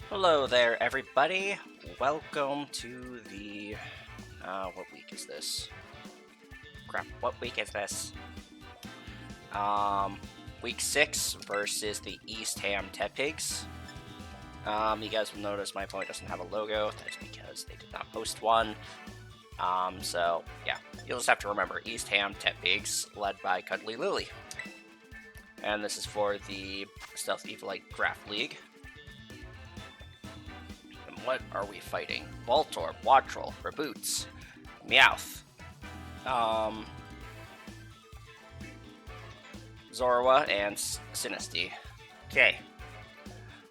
Hello there, everybody. Welcome to the. What week is this? Crap, what week is this? Week 6 versus the East Ham Tepigs. You guys will notice my opponent doesn't have a logo. That's because they did not post one. So, yeah, you'll just have to remember East Ham Tepigs, led by CuddlyLillie. And this is for the Stealth Eviolite Draft League. What are we fighting? Voltorb, Grotle, Reboots, Meowth, Zorua, and Sinistea. Okay.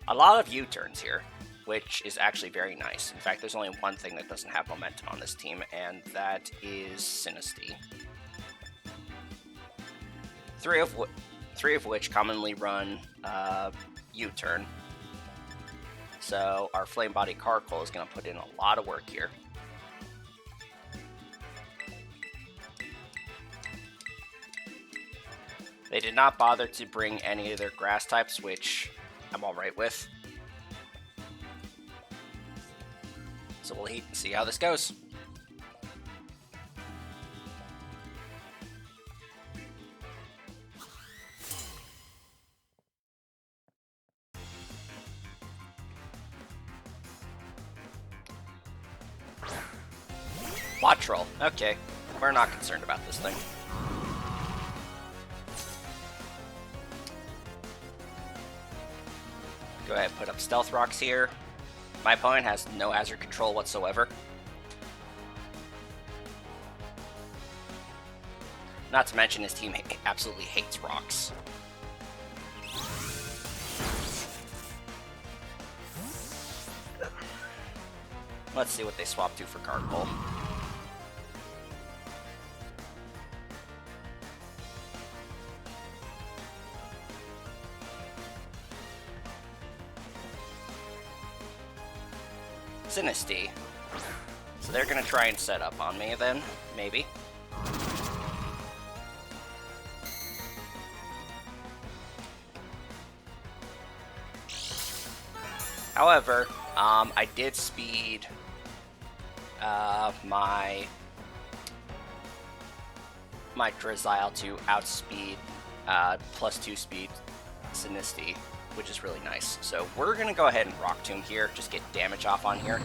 A lot of U-turns here, which is actually very nice. In fact, there's only one thing that doesn't have momentum on this team, and that is Sinistea. Three of which commonly run U-turn. So our Flame Body Grotle is going to put in a lot of work here. They did not bother to bring any of their grass types, which I'm alright with. So we'll see how this goes. Grotle. Okay, we're not concerned about this thing. Go ahead and put up Stealth Rocks here. My opponent has no hazard control whatsoever. Not to mention his team absolutely hates rocks. Let's see what they swap to for Grotle. Sinistea. So they're gonna try and set up on me then, maybe. However, I did speed my Drizzile to outspeed +2 speed Sinistea, which is really nice. So we're going to go ahead and Rock Tomb here, just get damage off on here.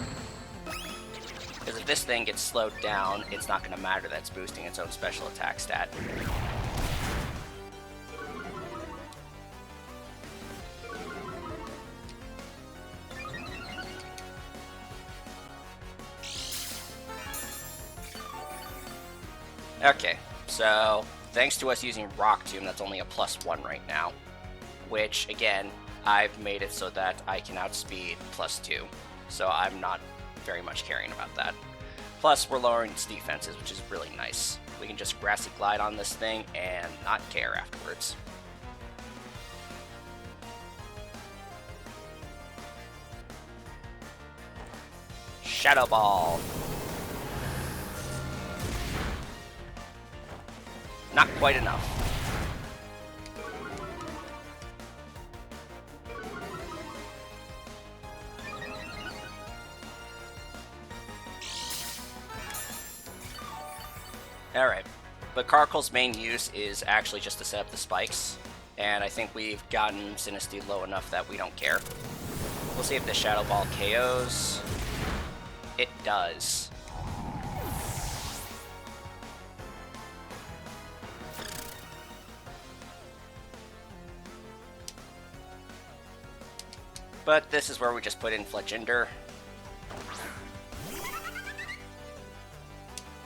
Because if this thing gets slowed down, it's not going to matter that it's boosting its own special attack stat. Okay, so thanks to us using Rock Tomb, that's only a +1 right now. Which, again, I've made it so that I can outspeed +2. So I'm not very much caring about that. Plus, we're lowering its defenses, which is really nice. We can just Grassy Glide on this thing and not care afterwards. Shadow Ball. Not quite enough. Alright, but Grotle's main use is actually just to set up the spikes, and I think we've gotten Sinistea low enough that we don't care. We'll see if the Shadow Ball KOs. It does. But this is where we just put in Fletchinder.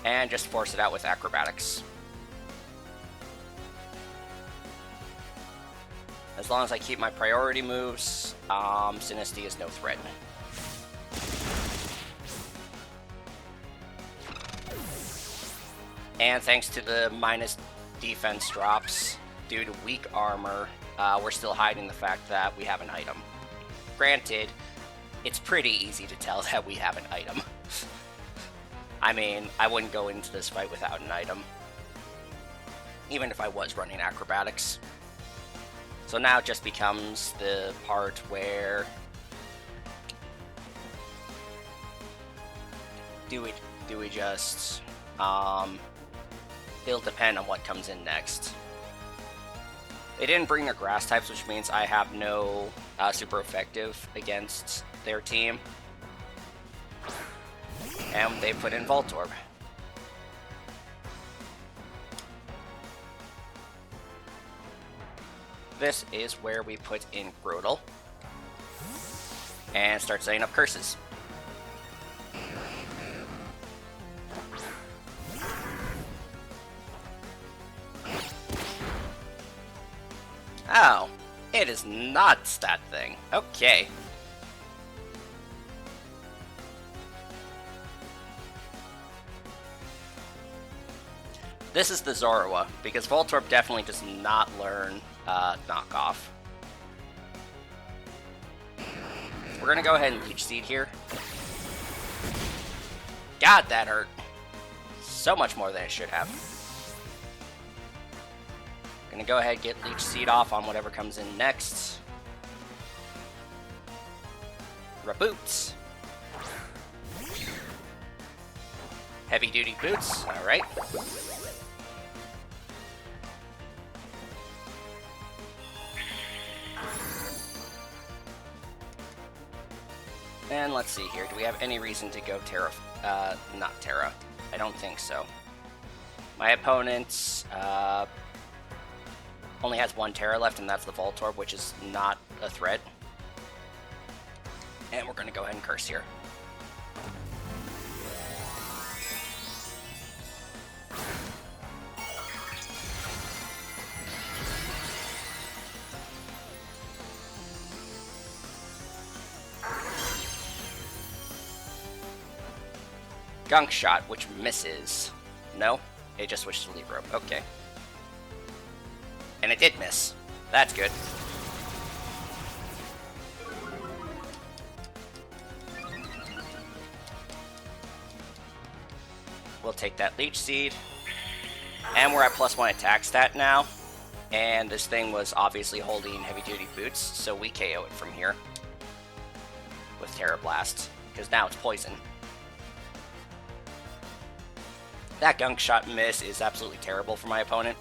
And just force it out with Acrobatics. As long as I keep my priority moves, Sinistea is no threat. And thanks to the minus defense drops, due to weak armor, we're still hiding the fact that we have an item. Granted, it's pretty easy to tell that we have an item. I mean, I wouldn't go into this fight without an item, even if I was running Acrobatics. So now it just becomes the part where Do we just... It'll depend on what comes in next. They didn't bring their grass types, which means I have no super effective against their team. And they put in Voltorb. This is where we put in Grotle. And start setting up curses. Oh, it is not stat thing. Okay. This is the Zorua, because Voltorb definitely does not learn knockoff. We're gonna go ahead and Leech Seed here. God, that hurt. So much more than it should have. Gonna go ahead and get Leech Seed off on whatever comes in next. Reboots. Heavy duty boots, alright. And let's see here, do we have any reason to go Terra? Not Terra. I don't think so. My opponent only has one Terra left, and that's the Voltorb, which is not a threat. And we're going to go ahead and curse here. Gunk Shot, which misses. No? It just switched to Leaf Rope. Okay. And it did miss. That's good. We'll take that Leech Seed. And we're at +1 attack stat now. And this thing was obviously holding heavy duty boots, so we KO it from here. With Terra Blast. Because now it's poison. That Gunk Shot miss is absolutely terrible for my opponent.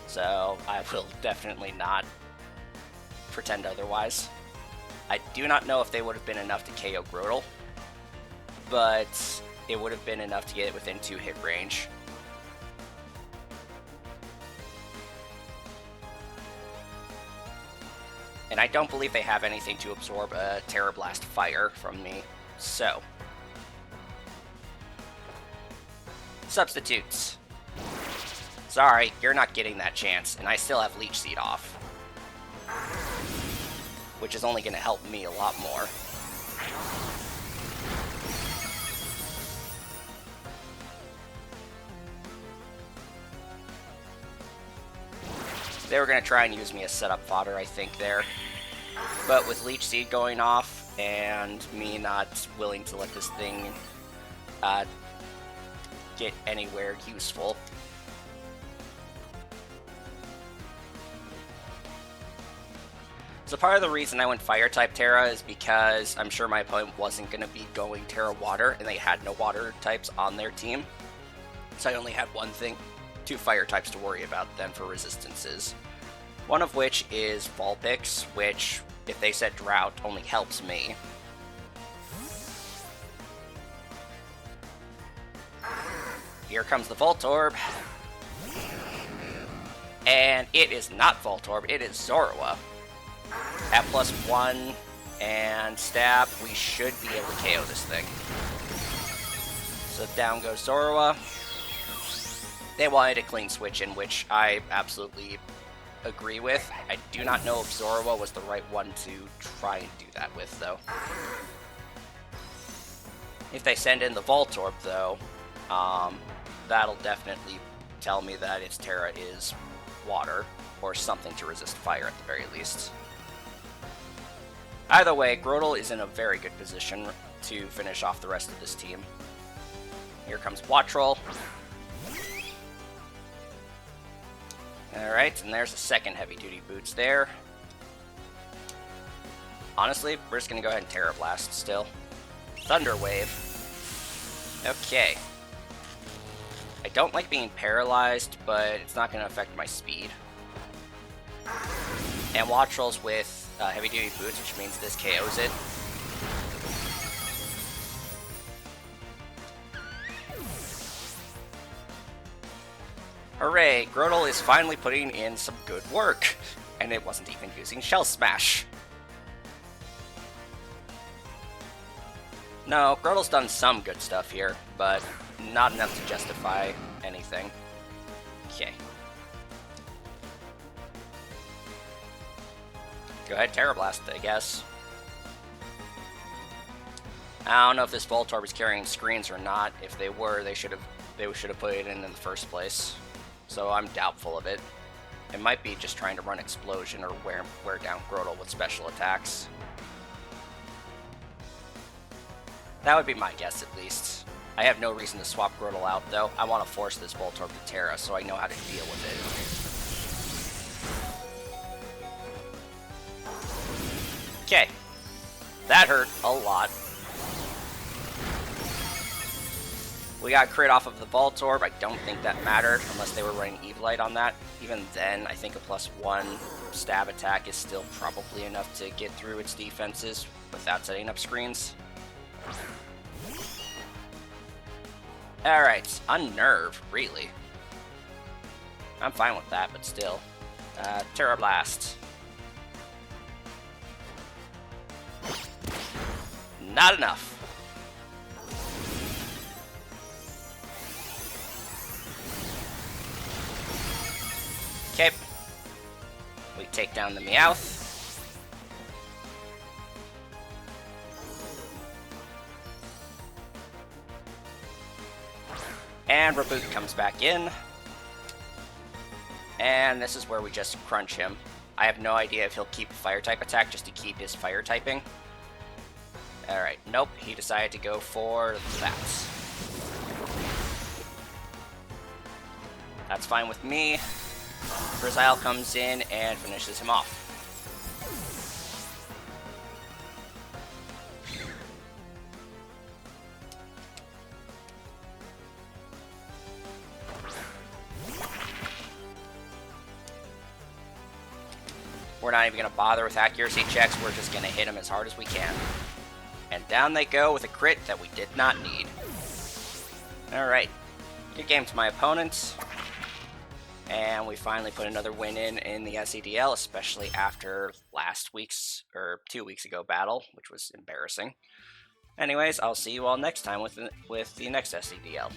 So I will definitely not pretend otherwise. I do not know if they would have been enough to KO Grotle, but it would have been enough to get it within 2 hit range. And I don't believe they have anything to absorb a Terra Blast Fire from me, so... Substitutes. Sorry, you're not getting that chance, and I still have Leech Seed off. Which is only going to help me a lot more. They were going to try and use me as setup fodder, I think, there. But with Leech Seed going off, and me not willing to let this thing get anywhere useful. So part of the reason I went Fire-type Terra is because I'm sure my opponent wasn't going to be going Terra Water, and they had no Water types on their team. So I only had two Fire types to worry about then for resistances. One of which is Vulpix, which, if they said Drought, only helps me. Here comes the Voltorb. And it is not Voltorb, it is Zorua. At +1 and stab, we should be able to KO this thing. So down goes Zorua. They wanted a clean switch in, which I absolutely agree with. I do not know if Zorua was the right one to try and do that with, though. If they send in the Voltorb, though, that'll definitely tell me that its Terra is water, or something to resist fire at the very least. Either way, Grotle is in a very good position to finish off the rest of this team. Here comes Grotle. Alright, and there's a second heavy-duty boots there. Honestly, we're just going to go ahead and Terra Blast still. Thunder Wave. Okay. I don't like being paralyzed, but it's not going to affect my speed. And watch rolls with heavy-duty boots, which means this KOs it. Hooray! Grotle is finally putting in some good work, and it wasn't even using Shell Smash. No, Grotle's done some good stuff here, but not enough to justify anything. Okay. Go ahead, Terra Blast, I guess. I don't know if this Voltorb is carrying screens or not. If they were, they should have put it in the first place. So I'm doubtful of it. It might be just trying to run Explosion or wear down Grotle with special attacks. That would be my guess, at least. I have no reason to swap Grotle out, though. I want to force this Voltorb to Terra so I know how to deal with it. Okay. That hurt a lot. We got crit off of the Voltorb. I don't think that mattered, unless they were running Eviolite on that. Even then, I think a +1 stab attack is still probably enough to get through its defenses without setting up screens. Alright, Unnerve, really. I'm fine with that, but still. Terra Blast. Not enough. Okay. We take down the Meowth. And Reboot comes back in. And this is where we just crunch him. I have no idea if he'll keep a Fire-type attack just to keep his Fire typing. Alright, nope, he decided to go for that. That's fine with me. Brazile comes in and finishes him off. We're not even going to bother with accuracy checks, we're just going to hit him as hard as we can. And down they go with a crit that we did not need. Alright, good game to my opponents. And we finally put another win in the SEDL, especially after last week's, or 2 weeks ago, battle, which was embarrassing. Anyways, I'll see you all next time with the next SEDL.